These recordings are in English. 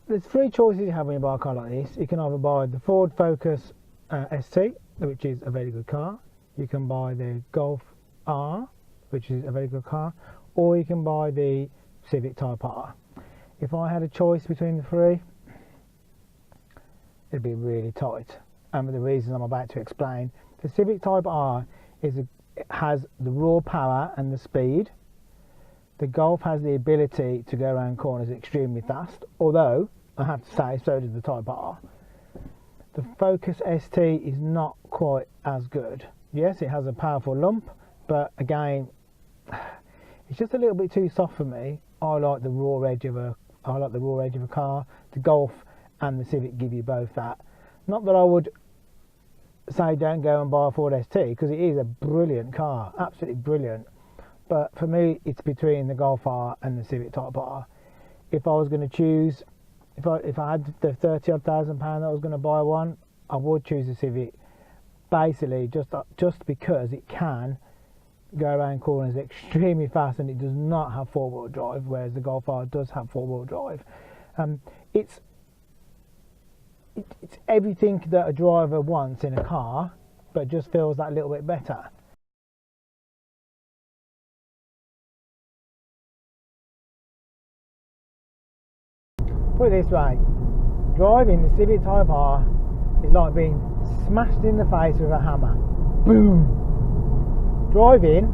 there's three choices you have when you buy a car like this. You can either buy the Ford Focus ST, which is a very good car. You can buy the Golf R, which is a very good car, or you can buy the Civic Type R. If I had a choice between the three, it'd be really tight. And for the reasons I'm about to explain, the Civic Type R has the raw power and the speed. The Golf has the ability to go around corners extremely fast, although I have to say so does the Type R. The Focus ST is not quite as good. Yes, it has a powerful lump, but again, it's just a little bit too soft for me. I like the raw edge of a car. The Golf and the Civic give you both that. Not that I would say don't go and buy a Ford ST, because it is a brilliant car, absolutely brilliant. But for me, it's between the Golf R and the Civic Type R. If I was going to choose, if I had the £30,000 that I was going to buy one, I would choose the Civic. Basically, just because it can go around corners extremely fast, and it does not have four-wheel drive, whereas the Golf R does have four-wheel drive. It's everything that a driver wants in a car, but just feels that little bit better. Put it this way, driving the Civic Type R is like being smashed in the face with a hammer. Boom! Driving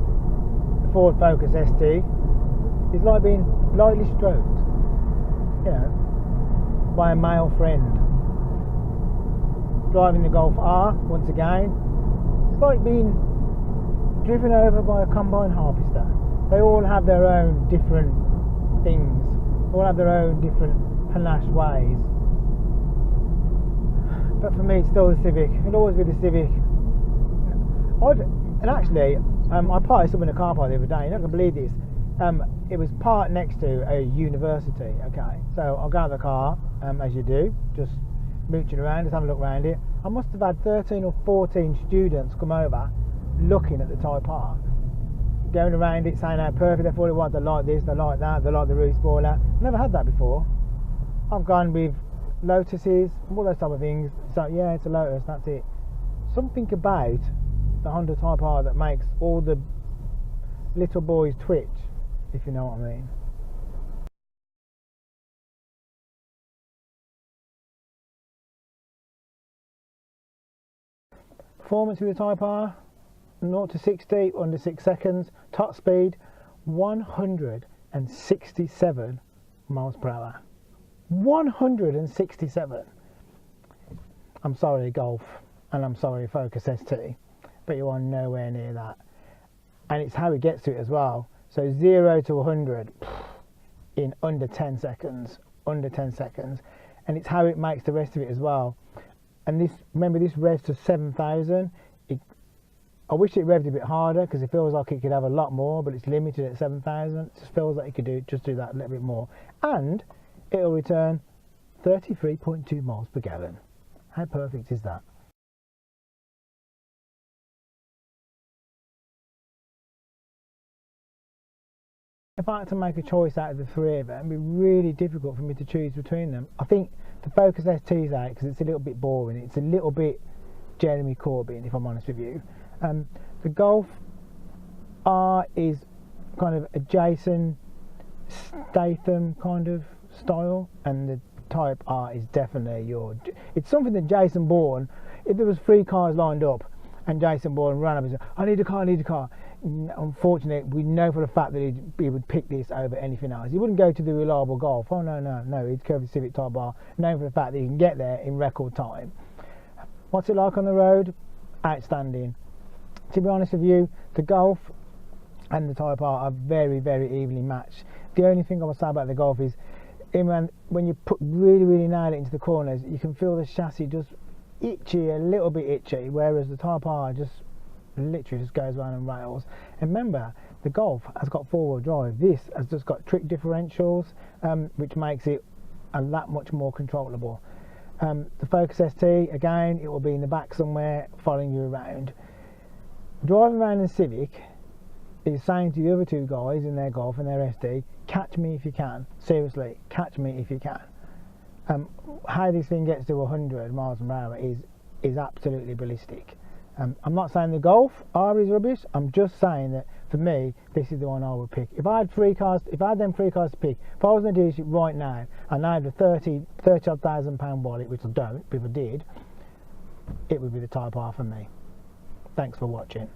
the Ford Focus ST is like being lightly stroked, you know, by a male friend. Driving the Golf R, once again, it's like being driven over by a combine harvester. They all have their own different things, they all have their own different panache ways. But for me, it's still the Civic. It'll always be the Civic. And actually, I parked up in a car park the other day. You're not going to believe this. It was parked next to a university. Okay, so I'll go out of the car, as you do, just mooching around, just having a look around it. I must have had 13 or 14 students come over looking at the Type R, going around it, saying how perfect they thought it was. They like this, they like that, they like the roof spoiler. Never had that before. I've gone with Lotuses, all those type of things. So yeah, it's a Lotus, that's it. Something about the Honda Type R that makes all the little boys twitch, if you know what I mean. Performance with the Type R, 0 to 60 under 6 seconds. Top speed 167 miles per hour. 167. I'm sorry Golf, and I'm sorry Focus ST, but you are nowhere near that. And it's how it gets to it as well. So 0 to 100 in under 10 seconds. Under 10 seconds. And it's how it makes the rest of it as well. And this, remember, this revs to 7,000. I wish it revved a bit harder, because it feels like it could have a lot more, but it's limited at 7,000. It just feels like it could do that a little bit more. And it'll return 33.2 miles per gallon. How perfect is that? If I had to make a choice out of the three of them, it'd be really difficult for me to choose between them. I think the Focus ST's out because it's a little bit boring. It's a little bit Jeremy Corbyn, if I'm honest with you. The Golf R is kind of a Jason Statham kind of style, and the Type R is definitely it's something that Jason Bourne, if there was 3 cars lined up and Jason Bourne ran up and said, I need a car, unfortunately we know for a fact that he would pick this over anything else. He wouldn't go to the reliable Golf. Oh no, he'd go for the Civic Type R, known for the fact that he can get there in record time. What's it like on the road? Outstanding. To be honest with you, the Golf and the Type R are very, very evenly matched. The only thing I will say about the Golf is when you really nail it into the corners, you can feel the chassis just itchy, a little bit itchy, whereas the Type R just literally just goes around and rails. And remember, the Golf has got 4-wheel drive. This has just got trick differentials, which makes it a lot much more controllable. The Focus ST, again, it will be in the back somewhere following you around. Driving around in Civic is saying to the other 2 guys in their Golf and their ST, catch me if you can. Seriously, catch me if you can. How this thing gets to 100 miles per hour is absolutely ballistic. I'm not saying the Golf R is rubbish. I'm just saying that for me, this is the one I would pick. If I had them 3 cars to pick, if I was in a dealership right now and I had a 30 odd £1,000 wallet, which I don't, but if I did, it would be the Type R for me. Thanks for watching.